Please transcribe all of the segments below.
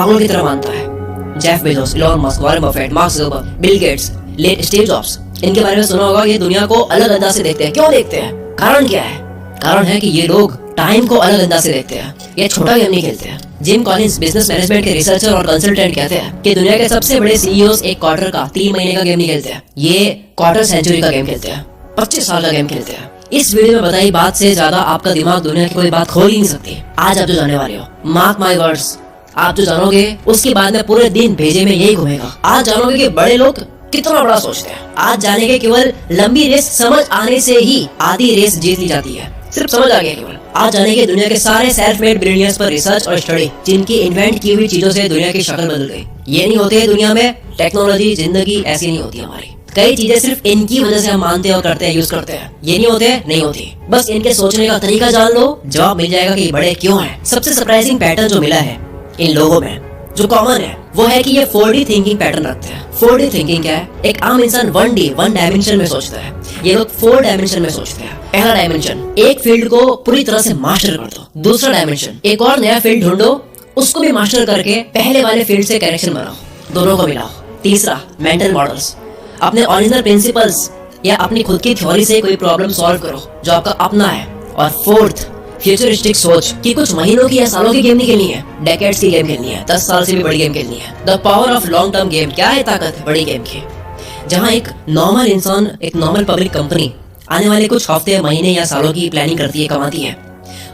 पागलों की तरह मानता है। Jeff Bezos, Elon Musk, Warren Buffett, mark Zuckerberg, Bill Gates, Steve jobs, इनके बारे में सुना होगा। ये दुनिया को अलग अंदाज से देखते हैं। क्यों देखते हैं? कारण क्या है? कारण है कि ये लोग टाइम को अलग अंदाज से देखते हैं। ये छोटा गेम नहीं खेलते हैं। जिम कॉलिंस, बिजनेस मैनेजमेंट के रिसर्चर और कंसल्टेंट, कहते हैं कि दुनिया के सबसे बड़े सीईओस एक क्वार्टर का 3 महीने का गेम नहीं खेलते हैं। ये क्वार्टर सेंचुरी का गेम खेलते हैं, 25 साल का गेम खेलते हैं। इस वीडियो में बताई बात से ज्यादा आपका दिमाग दुनिया की कोई बात खोल ही नहीं सकती। आज आप जो जानने वाले हो, मार्क माय वर्ड्स, आप जो जानोगे उसके बाद में पूरे दिन भेजे में यही घूमेगा। आज जानोगे कि बड़े लोग कितना बड़ा सोचते हैं। आज जानेंगे केवल लंबी रेस समझ आने से ही आधी रेस जीत ली जाती है। सिर्फ समझ आ गया केवल। आज जानेंगे दुनिया के सारे सेल्फ मेड बिलियनियर्स पर रिसर्च और स्टडी, जिनकी इन्वेंट की हुई चीजों से दुनिया की शक्ल बदल गई। ये नहीं होते है दुनिया में टेक्नोलॉजी, जिंदगी ऐसी नहीं होती हमारी। कई चीजें सिर्फ इनकी वजह से हम मानते और करते हैं, यूज करते हैं। ये नहीं होते, नहीं होती। बस इनके सोचने का तरीका जान लो, जवाब मिल जाएगा कि बड़े क्यों हैं। सबसे सरप्राइजिंग पैटर्न जो मिला है इन लोगों में, जो कॉमन है, वो है कि ये 4D थिंकिंग पैटर्न रखते हैं। 4D थिंकिंग क्या है? एक आम इंसान 1D, 1 डायमेंशन में सोचता है। ये लोग 4 डायमेंशन में सोचते हैं। पहला डायमेंशन, एक फील्ड को पूरी तरह से मास्टर कर दो। दूसरा डायमेंशन, एक और नया फील्ड ढूंढो, उसको भी मास्टर करके पहले वाले फील्ड से कनेक्शन बनाओ, दोनों को मिलाओ। तीसरा, मेंटल मॉडल्स, अपने ओरिजिनल प्रिंसिपल्स या अपनी खुद की थ्योरी से कोई प्रॉब्लम सॉल्व करो जो आपका अपना है। और फोर्थ, फ्यूचरिस्टिक सोच कि कुछ महीनों की या सालों की गेम नहीं खेलनी है, डेकेड्स की गेम खेलनी है, 10 साल से भी बड़ी गेम खेलनी है। The power of long term game. क्या है ताकत बड़ी गेम की? जहाँ एक नॉर्मल इंसान, एक नॉर्मल पब्लिक कंपनी आने वाले कुछ हफ्ते, महीने या सालों की प्लानिंग करती है, कमाती है,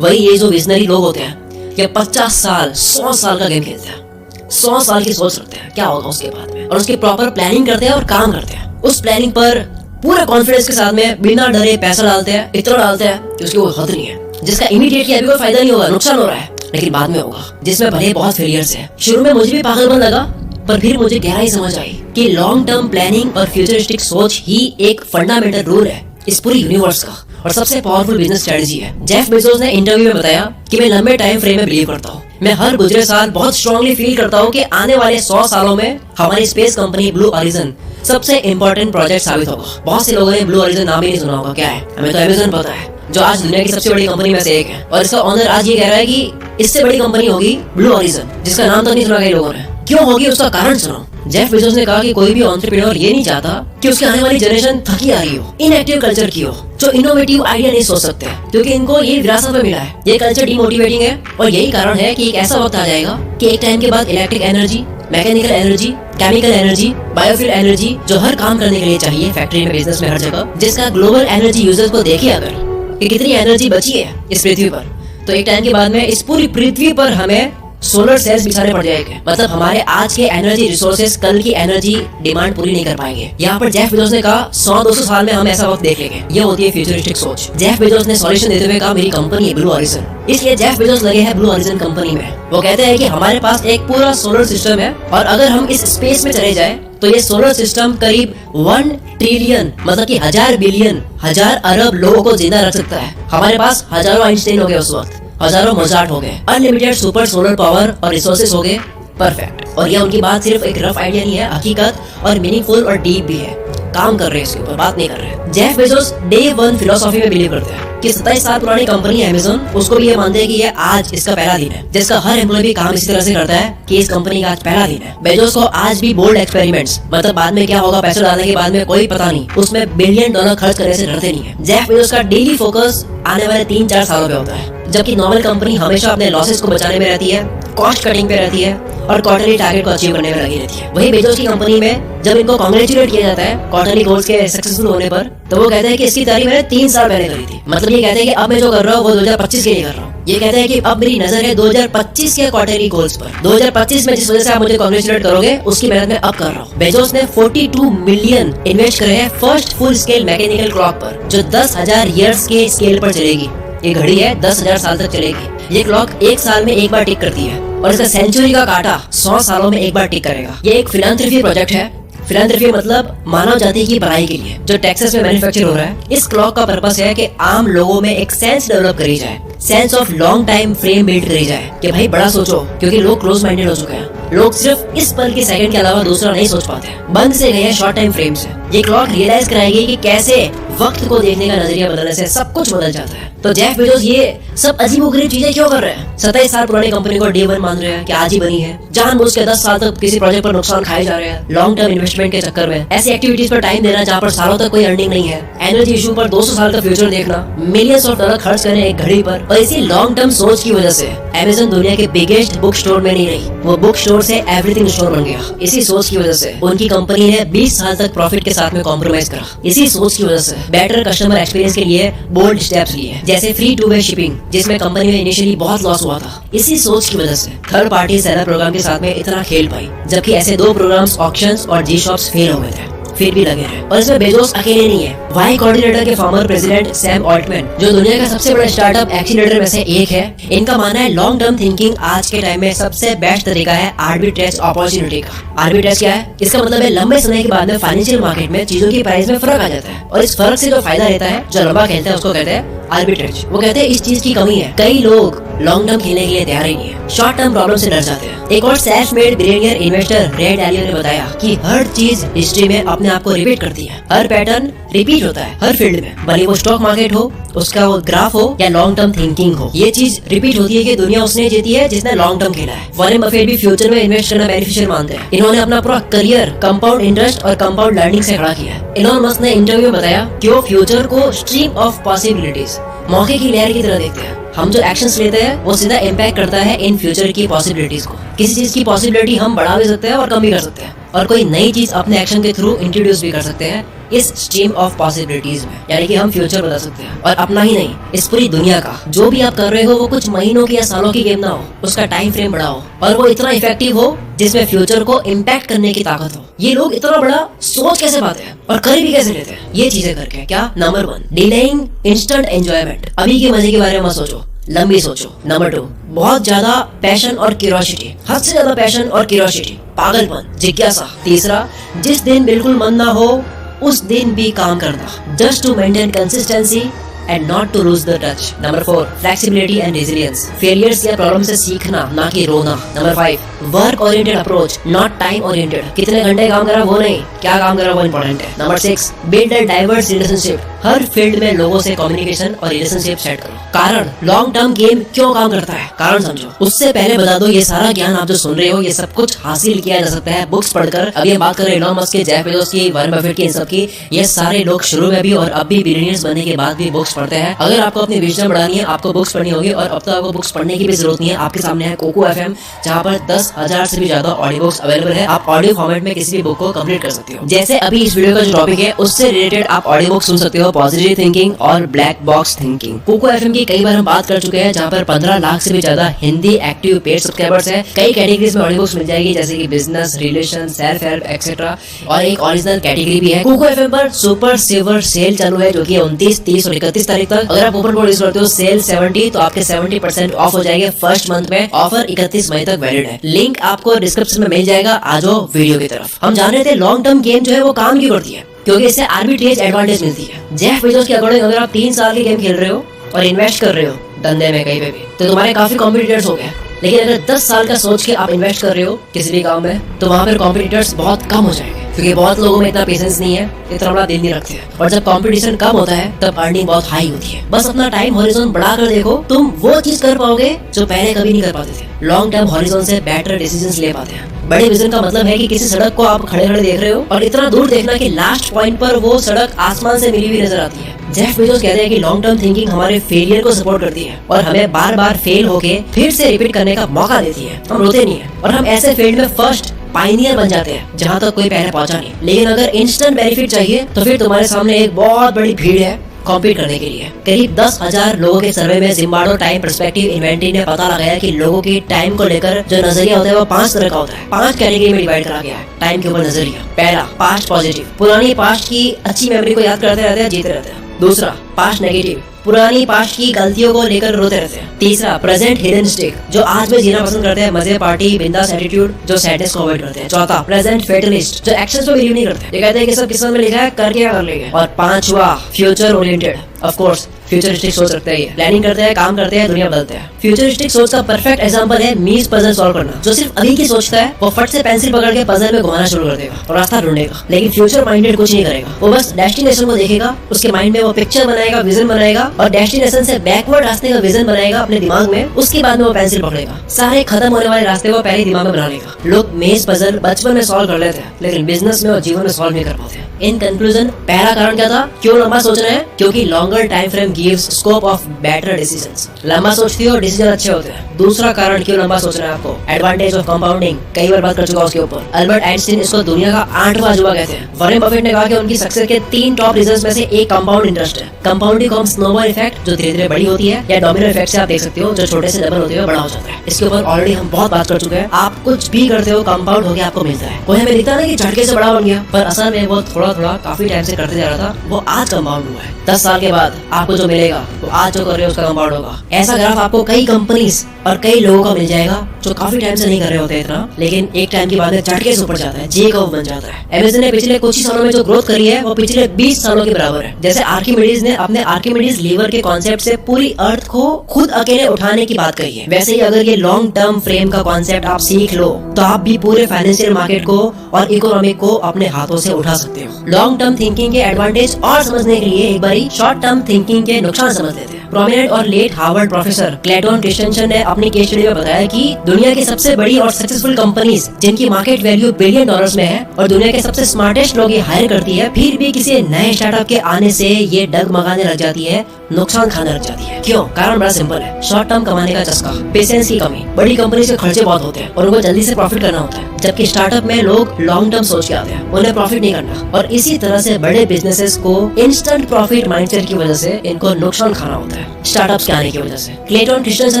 वही ये जो विजनरी लोग होते हैं, ये 50 साल, 100 साल का गेम खेलते हैं। 100 साल की सोच रखते हैं क्या होगा उसके बाद में, और उसकी प्रॉपर प्लानिंग करते हैं और काम करते हैं। उस प्लानिंग पर पूरे कॉन्फिडेंस के साथ में बिना डरे पैसा डालते हैं, इतना डालते हैं कि उसकी कोई हद नहीं है, जिसका इमीडिएटली अभी कोई फायदा नहीं होगा, नुकसान हो रहा है, लेकिन बाद में होगा, जिसमें भले बहुत फेलियर्स है। शुरू में मुझे भी पागलपन लगा, पर फिर मुझे गहराई समझ आई कि लॉन्ग टर्म प्लानिंग और फ्यूचरिस्टिक सोच ही एक फंडामेंटल रूल है इस पूरी यूनिवर्स का, और सबसे पावरफुल बिजनेस स्ट्रेटजी है। जेफ बेजोस ने इंटरव्यू में बताया कि मैं लंबे टाइम फ्रेम में बिलीव करता हूँ। मैं हर गुजरे साल बहुत स्ट्रांगली फील करता हूँ कि आने वाले 100 सालों में हमारी स्पेस कंपनी ब्लू ओरिजिन सबसे इम्पोर्टेंट प्रोजेक्ट साबित होगा। बहुत से लोगों ने ब्लू ओरिजिन नाम ही नहीं सुना होगा। क्या है? हमें तो अमेज़न पता है, जो आज दुनिया की सबसे बड़ी कंपनी में से एक है, और इसका ऑनर आज ये कह रहा है कि इससे बड़ी कंपनी होगी ब्लू ओरिजिन, जिसका नाम तो नहीं सुना कई लोगों ने। क्यों होगी उसका कारण सुनो। जेफ बेजोस ने कहा कि कोई भी एंटरप्रेन्योर ये नहीं चाहता कि उसकी आने वाली जनरेशन थकी आ रही हो, इनएक्टिव कल्चर की हो, जो इनोवेटिव आइडिया नहीं सोच सकते, क्योंकि इनको ये विरासत में मिला है। ये कल्चर डिमोटिवेटिंग है, और यही कारण है कि एक ऐसा वक्त आ जाएगा कि एक टाइम के बाद electric energy, mechanical energy, chemical energy, biofuel energy, जो हर काम करने के लिए चाहिए, फैक्ट्री में, बिजनेस में, हर जगह, जिसका ग्लोबल एनर्जी यूजर्स को देखिए अगर कि कितनी एनर्जी बची है इस पृथ्वी पर, तो एक टाइम के बाद में इस पूरी पृथ्वी पर हमें सोलर सेल्स बिछाने पड़ जाएंगे। मतलब हमारे आज के एनर्जी रिसोर्सेज कल की एनर्जी डिमांड पूरी नहीं कर पाएंगे। यहाँ पर जेफ बेजोस ने कहा 100-200 साल में हम ऐसा वक्त देख लेंगे। ये होती है फ्यूचरिस्टिक सोच। जेफ बेजोस ने सॉल्यूशन देते हुए कहा मेरी कंपनी है ब्लू ओरिजिन, इसलिए जेफ बेजोस लगे हैं ब्लू ओरिजिन कंपनी में। वो कहते हैं कि हमारे पास एक पूरा सोलर सिस्टम है, और अगर हम इस स्पेस में चले जाए तो ये सोलर सिस्टम करीब 1 ट्रिलियन, मतलब कि 1000 बिलियन, 1000 अरब लोगों को जिंदा रख सकता है। हमारे पास हजारों आइंस्टाइन हो गए उस वक्त, हजारों मोजार्ट हो गए, अनलिमिटेड सुपर सोलर पावर और रिसोर्सेज हो गए, परफेक्ट। और ये उनकी बात सिर्फ एक रफ आइडिया नहीं है, हकीकत और मीनिंगफुल और डीप भी है। काम कर रहे हैं इसके ऊपर, बात नहीं कर रहे। जेफ बेजोस डे 1 फिलोसॉफी में बिलीव करते हैं कि 27 साल पुरानी कंपनी है अमेज़न, उसको भी ये मानते हैं कि ये आज इसका पहला दिन है, जिसका हर एम्प्लॉय भी काम इसी तरह से करता है कि इस कंपनी का आज पहला दिन है। बेजोस को आज भी बोल्ड एक्सपेरिमेंट्स, मतलब बाद में क्या होगा पैसा डालने के बाद में कोई पता नहीं, उसमें बिलियन डॉलर खर्च करने से डरते नहीं है। जेफ बेजोस का डेली फोकस आने वाले 3-4 सालों पे होता है, जबकि नॉर्मल कंपनी हमेशा अपने लॉसेस को बचाने में रहती है, कॉस्ट कटिंग पे रहती है, और क्वार्टरली टारगेट को अचीव करने में लगी रहती है। वही बेजोस की कंपनी में जब इनको कांग्रेचुलेट किया जाता है क्वार्टरली गोल्स के सक्सेसफुल होने पर, तो वो कहते हैं कि इसकी तैयारी मैंने 3 साल पहले करी थी। मतलब ये कहते हैं कि अब मैं जो कर रहा हूँ वो 2025 के लिए कर रहा हूँ। ये कहते हैं कि अब मेरी नजर है 2025 के क्वार्टरली गोल्स पर। 2025 में जिस वजह से आप मुझे कांग्रेचुलेट करोगे उसकी मेहनत मैं अब कर रहा हूँ। बेजोस ने 42 मिलियन इन्वेस्ट करे हैं first full scale mechanical clock पर, जो 10,000 ईयर्स के स्केल पर चलेगी। ये घड़ी है 10,000 साल तक चलेगी। ये क्लॉक 1 साल में एक बार टिक करती है, और इसका सेंचुरी का कांटा 100 सालों में एक बार टिक करेगा। ये एक फिलांथ्रफी प्रोजेक्ट है। फिलांथ्रफी मतलब मानव जाति की भलाई के लिए, जो टेक्सास में मैन्युफैक्चर हो रहा है। इस क्लॉक का पर्पस है कि आम लोगों में एक सेंस डेवलप करी जाए, sense of long time frame build करी जाए कि भाई बड़ा सोचो, क्योंकि लोग क्लोज माइंडेड हो चुके हैं। लोग सिर्फ इस पल के सेकंड के अलावा दूसरा नहीं सोच पाते, बंद से गए हैं शॉर्ट टाइम फ्रेम से। ये क्लॉक रियलाइज कराएगी कि कैसे वक्त को देखने का नजरिया बदलने से सब कुछ बदल जाता है। तो जेफ बेजोस ये सब अजीबोगरीब चीजें क्यों कर रहे हैं? 27 साल पुरानी कंपनी को डे वन मान रहे हैं कि आज ही बनी है। जानबूझ के 10 साल तक किसी प्रोजेक्ट पर नुकसान खाए जा रहे हैं लॉन्ग टर्म इन्वेस्टमेंट के चक्कर में। ऐसी एक्टिविटीज पर टाइम देना जहाँ पर सालों तक कोई अर्निंग नहीं है। एनर्जी इशू पर 200 साल का फ्यूचर देखना, मिलियंस ऑफ डॉलर खर्च करने एक घड़ी पर। और इसी लॉन्ग टर्म सोच की वजह से अमेज़न दुनिया के बिगेस्ट बुक स्टोर में नहीं रही, वो बुक स्टोर से एवरीथिंग स्टोर बन गया। इसी सोच की वजह से उनकी कंपनी ने 20 साल तक प्रॉफिट के साथ में कॉम्प्रोमाइज करा। इसी सोच की वजह से बेटर कस्टमर एक्सपीरियंस के लिए बोल्ड स्टेप्स लिए, जैसे फ्री टू वे शिपिंग, जिसमें कंपनी में इनिशियली बहुत लॉस हुआ था। इसी सोच की वजह से थर्ड पार्टी सेलर प्रोग्राम के साथ में इतना खेल पाई, जबकि ऐसे 2 प्रोग्राम्स ऑक्शंस और जी शॉप्स फेल हो गए थे, फिर भी लगे रहे। और इसमें बेजोस अकेले नहीं है। वाई कोऑर्डिनेटर के फॉर्मर प्रेसिडेंट सैम ऑल्टमैन, जो दुनिया का सबसे बड़ा स्टार्टअप एक्सीलरेटर में से एक है, इनका मानना है लॉन्ग टर्म थिंकिंग आज के टाइम में सबसे बेस्ट तरीका है आर्बिट्रेज अपॉर्चुनिटी का। आर्बिट्रेज क्या है? इसका मतलब है लंबे समय के बाद में फाइनेंशियल मार्केट में चीजों की प्राइस में फर्क आ जाता है, और इस फर्क से जो फायदा रहता है, जो लंबा खेलता है, उसको कहते हैं आर्बिट्रेज। वो कहते हैं इस चीज की कमी है, कई लोग लॉन्ग टर्म खेलने के लिए तैयार ही नहीं है, शॉर्ट टर्म प्रॉब्लम से डर जाते हैं। एक और सेल्फ मेड बिलियनियर इन्वेस्टर रे डालियो ने बताया कि हर चीज हिस्ट्री में अपने आप को रिपीट करती है, हर पैटर्न रिपीट होता है हर फील्ड में, भले वो स्टॉक मार्केट हो, उसका वो ग्राफ हो या लॉन्ग टर्म थिंकिंग हो। ये चीज रिपीट होती है कि दुनिया उसने जीती है जिसने लॉन्ग टर्म खेला है। वॉरेन बफेट भी फ्यूचर में इन्वेस्ट करना बेनिफिशियल मानते हैं। इन्होंने अपना पूरा करियर कंपाउंड इंटरेस्ट और कंपाउंड लर्निंग से खड़ा किया है। इलॉन मस्क ने इंटरव्यू में बताया कि वो फ्यूचर को स्ट्रीम ऑफ पॉसिबिलिटीज, मौके की लहर की तरह देखते हैं। हम जो एक्शंस लेते हैं वो सीधा इम्पैक्ट करता है इन फ्यूचर की पॉसिबिलिटीज को। किसी चीज की पॉसिबिलिटी हम बढ़ा भी सकते हैं और कम भी कर सकते हैं, और कोई नई चीज अपने एक्शन के थ्रू इंट्रोड्यूस भी कर सकते हैं इस स्ट्रीम ऑफ पॉसिबिलिटीज में। यानी कि हम फ्यूचर बदल सकते हैं, और अपना ही नहीं, इस पूरी दुनिया का। जो भी आप कर रहे हो वो कुछ महीनों की या सालों की गेम ना हो, उसका टाइम फ्रेम बड़ा हो, और वो इतना इफेक्टिव हो जिसमें फ्यूचर को इम्पैक्ट करने की ताकत हो। ये लोग इतना बड़ा सोच कैसे पाते हैं और कर भी कैसे लेते हैं ये चीजें करके? क्या? Number 1, delaying instant enjoyment. अभी के मजे के बारे में मत सोचो, लंबी सोचो। नंबर 2, बहुत ज्यादा पैशन और क्यूरियोसिटी, हद से ज्यादा पैशन और क्यूरियोसिटी, पागलपन, जिज्ञासा। तीसरा, जिस दिन बिल्कुल मन ना हो उस दिन भी काम करना, just to maintain consistency and not to lose the touch. Number 4, flexibility and resilience. Failures या प्रॉब्लम से सीखना, ना कि रोना. Number 5, work oriented approach, not time oriented. कितने घंटे काम करा वो नहीं, क्या काम करा वो इम्पोर्टेंट है. Number 6, build a diverse relationship. Her field में लोगों से कम्युनिकेशन और रिलेशनशिप सेट करो। कारण, लॉन्ग टर्म गेम क्यों काम करता है, कारण समझो। उससे पहले बता दो, ये सारा ज्ञान आप जो सुन रहे हो, ये सब कुछ हासिल किया जा सकता है बुक्स पढ़कर। अभी हम बात कर रहे हैं इलॉन मस्क की, जेफ बेजोस की, वॉरेन बफेट की, इन सब की। ये सारे लोग शुरू में भी और अब भी बिलियनियर्स बनने के बाद भी बुक्स पढ़ते हैं। अगर आपको अपनी विजन बढ़ानी है, आपको बुक्स पढ़नी होगी, और अब तक आपको बुक्स पढ़ने की भी जरूरत नहीं है। आपके सामने है कोको एफएम, जहाँ पर 10,000 से भी ज्यादा ऑडियो बुक्स अवेलेबल है। आप ऑडियो फॉर्मेट में किसी भी बुक को कंप्लीट कर सकते हो। जैसे अभी इस वीडियो का जो टॉपिक है उससे रिलेटेड आप ऑडियो बुक सुन सकते हो, पॉजिटिव थिंकिंग और black box thinking. Kuku FM की कई बार हम बात कर चुके हैं, जहाँ पर 15 लाख से भी ज्यादा हिंदी एक्टिव पेड सब्सक्राइबर्स हैं। कई कैटेगरीज में ऑडियो बुक्स मिल जाएगी, जैसे कि business, relation, self help etcetera, और एक ओरिजिनल कैटेगरी भी है। कोको एफएम पर सुपर सेवर सेल चालू है, जो कि 29, 30 और 31 तारीख तक। अगर आप कूपन कोड यूज करते हो सेल 70, तो आपके 70% ऑफ हो जाएंगे फर्स्ट मंथ में। ऑफर 31 मई तक वैलिड है। लिंक आपको डिस्क्रिप्शन में मिल जाएगा। आ जाओ वीडियो की तरफ। हम जान रहे थे लॉन्ग टर्म गेम जो है वो काम क्यों करती है, क्योंकि इससे आर्बिट्रेज एडवांटेज मिलती है। जेफ बेजोस के अकॉर्डिंग अगर आप 3 साल की गेम खेल रहे हो और इन्वेस्ट कर रहे हो धंधे में कहीं पे भी, तो तुम्हारे काफी कॉम्पिटिटर्स हो गए। लेकिन अगर 10 साल का सोच के आप इन्वेस्ट कर रहे हो किसी भी काम में, तो वहाँ पर कॉम्पिटिटर्स बहुत कम हो जाएंगे, क्योंकि बहुत लोगों में इतना पेशेंस नहीं है, इतना बड़ा दिल नहीं रखते हैं। और जब कंपटीशन कम होता है तब अर्निंग बहुत हाई होती है। बस अपना टाइम हॉरिजॉन बढ़ाकर देखो, तुम वो चीज कर पाओगे जो पहले कभी नहीं कर पाते थे। लॉन्ग टर्म हॉरिजॉन से बेटर डिसीजंस ले पाते हैं। बड़े विजन का मतलब है कि किसी सड़क को आप खड़े खड़े देख रहे हो और इतना दूर देखना कि लास्ट पॉइंट पर वो सड़क आसमान से मिली हुई नजर आती है। जेफ बेजोस कहते हैं कि लॉन्ग टर्म थिंकिंग हमारे फेलियर को सपोर्ट करती है और हमें बार बार फेल होके फिर से रिपीट करने का मौका देती है। हम रोते नहीं है, और हम ऐसे फील्ड में फर्स्ट पायनियर बन जाते हैं जहाँ तक कोई पहले पहुंचा नहीं। लेकिन अगर इंस्टेंट बेनिफिट चाहिए तो फिर तुम्हारे सामने एक बहुत बड़ी भीड़ है कॉम्पीट करने के लिए। करीब 10,000 लोगों के सर्वे में जिम्बार्डो टाइम पर्सपेक्टिव इन्वेंटरी ने पता लगाया कि लोगों की टाइम को लेकर जो नजरिया होता है वो 5 तरह का होता है। 5 कैटेगरी में डिवाइड करा गया है टाइम के ऊपर नजरिया। पहला, पास्ट पॉजिटिव, पुरानी पास्ट की अच्छी मेमोरी को याद करते रहते हैं, जीते रहते हैं। दूसरा, पास्ट नेगेटिव, पुरानी पास्ट की गलतियों को लेकर रोते रहते हैं। तीसरा, प्रेजेंट हिडन स्टेक, जो आज में जीना पसंद करते हैं, मजे, पार्टी, बिंदास एटीट्यूड, जो सैडनेस को अवॉइड करते हैं। चौथा, प्रेजेंट फेटलिस्ट, जो एक्शंस पे बिलीव नहीं करते, ये कहते हैं कि सब किस्मत में लिखा है, करके क्या कर लेंगे। और पांचवा, future oriented, of course futuristic सोच रखते हैं, ये प्लानिंग करते हैं, काम करते हैं, दुनिया बदलते हैं। फ्यूचरिस्टिक सोच का परफेक्ट एग्जांपल है मीज पजल सॉल्व करना। जो सिर्फ अभी की सोचता है वो फट से पेंसिल पकड़ के पजल में घुमाना शुरू कर देगा और रास्ता ढूंढेगा, लेकिन फ्यूचर माइंडेड कुछ नहीं करेगा। वो बस डेस्टिनेशन को देखेगा, उसके माइंड में वो पिक्चर बनाएगा, विजन बनाएगा और डेस्टिनेशन से बैकवर्ड रास्ते का विजन बनाएगा अपने दिमाग में। उसके बाद में वो पेंसिल पकड़ेगा, सारे खत्म होने वाले रास्ते वो पहले दिमाग में बना लेगा। लोग मेज पजल बचपन में सॉल्व कर लेते हैं, लेकिन बिजनेस में और जीवन में सॉल्व नहीं कर पाते। इन कंक्लूजन, पहला कारण क्या था, क्यों लंबा सोच रहे हैं? क्योंकि longer time frame gives scope of better decisions. लंबा सोचती हो, डिसीजन अच्छे होते हैं। दूसरा कारण क्यों लंबा सोचना है आपको, एडवांटेज ऑफ कंपाउंडिंग, कई बार बात कर चुका हूं उसके ऊपर। अल्बर्ट आइंस्टीन इसको दुनिया का 8वां अजूबा कहते हैं। वॉरेन बफेट ने कहा कि उनकी सक्सेस के 3 टॉप रीजंस में से एक कंपाउंड इंटरेस्ट है। कंपाउंडिंग को हम स्नोबॉल इफेक्ट, जो धीरे धीरे बड़ी होती है, या डोमिनो इफेक्ट से आप देख सकते हो, जो छोटे से डबल होते हुए बड़ा हो जाता है। इसके ऊपर ऑलरेडी हम बहुत बात कर चुके हैं। आप कुछ भी करते हो, कंपाउंड होकर आपको मिलता है। कोई हमें दिखता ना कि झटके से बड़ा बन गया, पर असल में वो थोड़ा थोड़ा काफी टाइम से करते जा रहा था, वो आज कंपाउंड हुआ है। 10 साल के बाद आपको जो मिलेगा वो आज जो कर रहे हो उसका कंपाउंड होगा। ऐसा ग्राफ आपको कई कंपनीज और कई लोगों का मिल जाएगा जो काफी टाइम से नहीं कर रहे होते इतना, लेकिन एक टाइम के बाद में झटके से ऊपर जाता है, जे कर्व बन जाता है। अमेज़न ने पिछले कुछ ही सालों में जो ग्रोथ करी है वो पिछले 20 सालों के बराबर है। जैसे आर्किमिडीज ने अपने आर्किमिडीज लीवर के कॉन्सेप्ट से पूरी अर्थ को खुद अकेले उठाने की बात कही है, वैसे ही अगर ये लॉन्ग टर्म फ्रेम का कॉन्सेप्ट आप सीख लो तो आप भी पूरे फाइनेंशियल मार्केट को और इकोनॉमी को अपने हाथों से उठा सकते हो। लॉन्ग टर्म थिंकिंग के एडवांटेज और समझने के लिए एक बारी शॉर्ट टर्म थिंकिंग के नुकसान समझ लेते हैं। प्रोमिनेंट और late Harvard professor Clayton Christensen ने अपनी केस स्टडी में बताया कि दुनिया की सबसे बड़ी और सक्सेसफुल कंपनीज जिनकी मार्केट वैल्यू बिलियन डॉलर्स में है और दुनिया के सबसे स्मार्टेस्ट लोग ये हायर करती है, फिर भी किसी नए स्टार्टअप के आने से ये डगमगाने लग जाती है, नुकसान खाने लग जाती है। क्यों? कारण बड़ा सिंपल है, शॉर्ट टर्म कमाने का चस्का, पेशेंस की कमी। बड़ी कंपनी से खर्चे बहुत होते हैं और उनको जल्दी से प्रॉफिट करना होता है, जबकि स्टार्टअप में लोग लॉन्ग टर्म सोच के आते हैं, उन्हें प्रॉफिट नहीं करना। और इसी तरह से बड़े बिजनेसेस को इंस्टेंट प्रॉफिट माइंडसेट की वजह से इनको नुकसान खाना होता है स्टार्टअप्स के आने की वजह से। क्लेटन क्रिस्टेंसन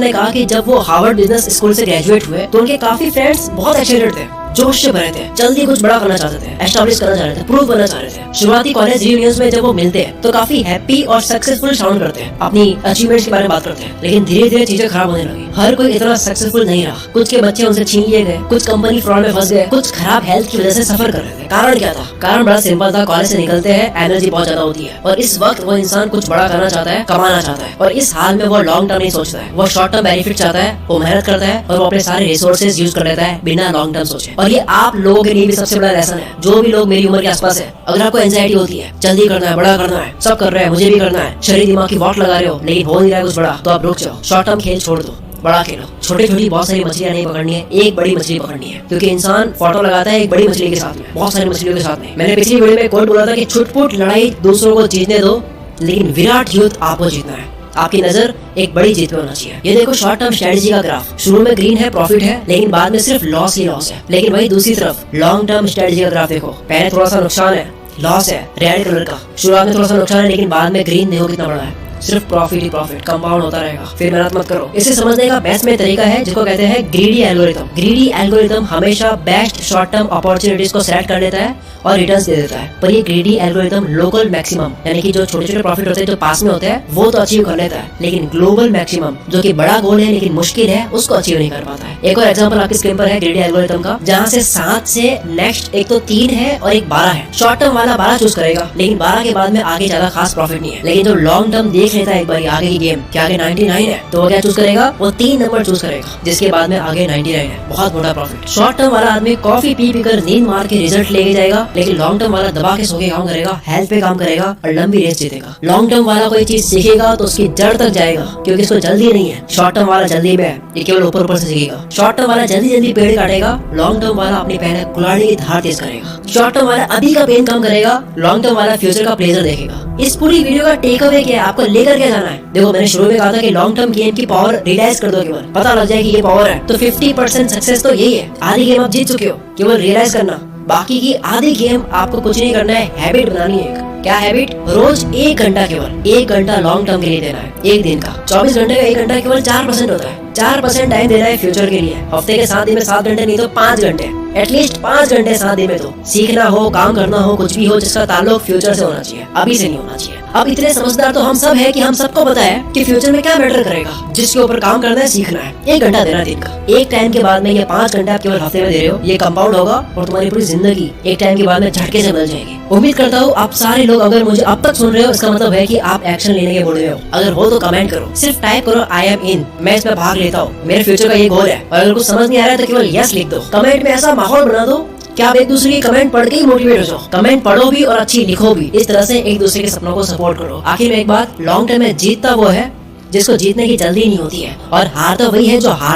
ने कहा कि जब वो हार्वर्ड बिजनेस स्कूल से ग्रेजुएट हुए तो उनके काफी फ्रेंड्स बहुत एक्साइटेड थे, जोश से भरे थे, जल्दी कुछ बड़ा करना चाहते थे, एस्टैब्लिश करना चाह रहे थे, प्रूव करना चाह रहे थे। शुरुआती कॉलेज रियूनियंस में जब वो मिलते हैं तो काफी हैप्पी और सक्सेसफुल साउंड करते हैं, अपनी अचीवमेंट्स के बारे में बात करते हैं, लेकिन धीरे धीरे चीजें खराब होने लगी। हर कोई इतना सक्सेसफुल नहीं रहा, कुछ के बच्चे उनसे छीन लिए गए, कुछ कंपनी फ्रॉड में फंस गए, कुछ खराब हेल्थ की वजह से सफर कर रहे थे। कारण क्या था? कारण बड़ा सिंपल था, कॉलेज से निकलते हैं, एनर्जी बहुत ज्यादा होती है और इस वक्त वो इंसान कुछ बड़ा करना चाहता है, कमाना चाहता है, और इस हाल में वो लॉन्ग टर्म नहीं सोचता है, वो शॉर्ट टर्म बेनिफिट चाहता है, वो मेहनत करता है और वो अपने सारे रिसोर्सेज यूज कर लेता है बिना लॉन्ग टर्म सोचे। और ये आप लोगों के लिए भी सबसे बड़ा लेसन है। जो भी लोग मेरी उम्र के आसपास है, अगर आपको एंजाइटी होती है, जल्दी करना है, बड़ा करना है, सब कर रहे हैं, मुझे भी करना है, शरीर दिमाग की वॉट लगा रहे हो लेकिन हो नहीं रहा है कुछ बड़ा, तो आप रुक जाओ, शॉर्ट टर्म खेल छोड़ दो, बड़ा खेलो। छोटी छोटी बहुत सारी मछलियां नहीं पकड़नी है, एक बड़ी मछली पकड़नी है, क्योंकि इंसान फोटो लगाता है एक बड़ी मछली के साथ में, बहुत सारी मछलियों के साथ में। मैंने पिछली वीडियो में कोट बोला था कि छुटपुट लड़ाई दूसरों को जीतने दो, लेकिन विराट युद्ध आपको जीतना है। आपकी नजर एक बड़ी जीत पे होना चाहिए। ये देखो शॉर्ट टर्म स्ट्रेटजी का ग्राफ, शुरू में ग्रीन है, प्रॉफिट है, लेकिन बाद में सिर्फ लॉस ही लॉस है। लेकिन वही दूसरी तरफ लॉन्ग टर्म स्ट्रेटजी का ग्राफ देखो, पहले थोड़ा सा नुकसान है, लॉस है, रेड कलर का, शुरुआत में थोड़ा सा नुकसान है, लेकिन बाद में ग्रीन देखो कितना बड़ा है, सिर्फ प्रॉफिट ही प्रॉफिट, कंपाउंड होता रहेगा। फिर मेहनत मत करो। इसे समझने का बेस्ट में तरीका है जिसको कहते हैं ग्रीडी एल्गोरिथम। ग्रीडी एल्गोरिथम हमेशा बेस्ट शॉर्ट टर्म अपॉर्चुनिटीज को सेलेक्ट कर लेता है और रिटर्न्स दे देता है, पर ये ग्रीडी एल्गोरिथम लोकल मैक्सिमम, यानी कि जो छोटे छोटे प्रॉफिट होते हैं जो पास में होते हैं वो तो अचीव कर लेता है, लेकिन ग्लोबल मैक्सिमम जो कि बड़ा गोल है लेकिन मुश्किल है, उसको अचीव नहीं कर पाता है। एक और एग्जांपल आपकी स्क्रीन पर है ग्रीडी एल्गोरिथम का, जहाँ से 7 से नेक्स्ट एक तो 3 है और एक 12 है। शॉर्ट टर्म वाला 12 चूज करेगा, लेकिन 12 के बाद में आगे ज्यादा खास प्रॉफिट नहीं है। लेकिन जो लॉन्ग टर्म देख लेता है एक बार आगे की गेम कि आगे 99 है, तो वो क्या चूज करेगा? वो 3 नंबर चूज करेगा, जिसके बाद में आगे 99 है, बहुत बड़ा प्रॉफिट। शॉर्ट टर्म वाला आदमी कॉफी पी कर नींद मार के रिजल्ट लेके जाएगा, लेकिन लॉन्ग टर्म वाला दबा के सो के काम करेगा, हेल्थ पे काम करेगा और लंबी रेस जीतेगा। लॉन्ग टर्म वाला कोई चीज सीखेगा तो उसकी जड़ तक जाएगा, क्योंकि इसको जल्दी नहीं है। शॉर्ट टर्म वाला जल्दी में है, ये केवल ऊपर ऊपर से सीखेगा। शॉर्ट टर्म वाला जल्दी जल्दी पेड़ काटेगा, लॉन्ग टर्म वाला अपनी पहले कुल्हाड़ी की धार तेज करेगा। शॉर्ट टर्म वाला अभी का पेन कम करेगा, लॉन्ग टर्म वाला फ्यूचर का प्लेजर देखेगा। इस पूरी वीडियो का टेक अवे क्या है, आपको लेकर क्या जाना है? देखो मैंने शुरू में कहा था कि लॉन्ग टर्म गेम की पावर रियलाइज कर दो, केवल पता लग जाए कि ये पावर है, तो 50% सक्सेस तो यही है। आधी गेम आप जीत चुके हो, केवल रियलाइज करना। बाकी की आधी गेम आपको कुछ नहीं करना है, हैबिट बनानी है। क्या हैबिट? रोज 1 घंटा, केवल 1 घंटा लॉन्ग टर्म के लिए देना है, एक दिन का। 24 घंटे का 1 घंटा केवल 4% होता है। 4% टाइम देना है फ्यूचर के लिए। हफ्ते के 7 दिन में 7 घंटे नहीं तो 5 घंटे, एटलीस्ट 5 घंटे 7 दिन में तो सीखना हो, काम करना हो, कुछ भी हो जिसका ताल्लुक फ्यूचर से होना चाहिए, अभी से नहीं होना चाहिए। अब इतने समझदार तो हम सब है कि हम सबको पता है कि फ्यूचर में क्या मैटर करेगा, जिसके ऊपर काम करना है, सीखना है। 1 घंटा देना दिन का, एक टाइम के बाद में ये 5 घंटे आप केवल हफ्ते में दे रहे हो, ये कंपाउंड होगा और तुम्हारी पूरी जिंदगी एक टाइम के बाद में झटके से बदल जाएगी। उम्मीद करता हूँ आप सारे लोग अगर मुझे अब तक सुन रहे हो, इसका मतलब है कि आप एक्शन लेने के मूड में हो। अगर हो तो कमेंट करो, सिर्फ टाइप करो आई एम इन, मैं इसमें भाग लेता हूँ, मेरे फ्यूचर का ये गोल है। और अगर कुछ समझ नहीं आ रहा है तो केवल यस लिख दो। कमेंट में ऐसा माहौल बना दो कि आप एक दूसरे की कमेंट पढ़ के ही मोटिवेट हो जाओ। कमेंट पढ़ो भी और अच्छी लिखो भी, इस तरह से एक दूसरे के सपनों को सपोर्ट करो। आखिर में एक बात, लॉन्ग टर्म में जीतता वो है जिसको जीतने की जल्दी नहीं होती है, और हारता वही है जो हार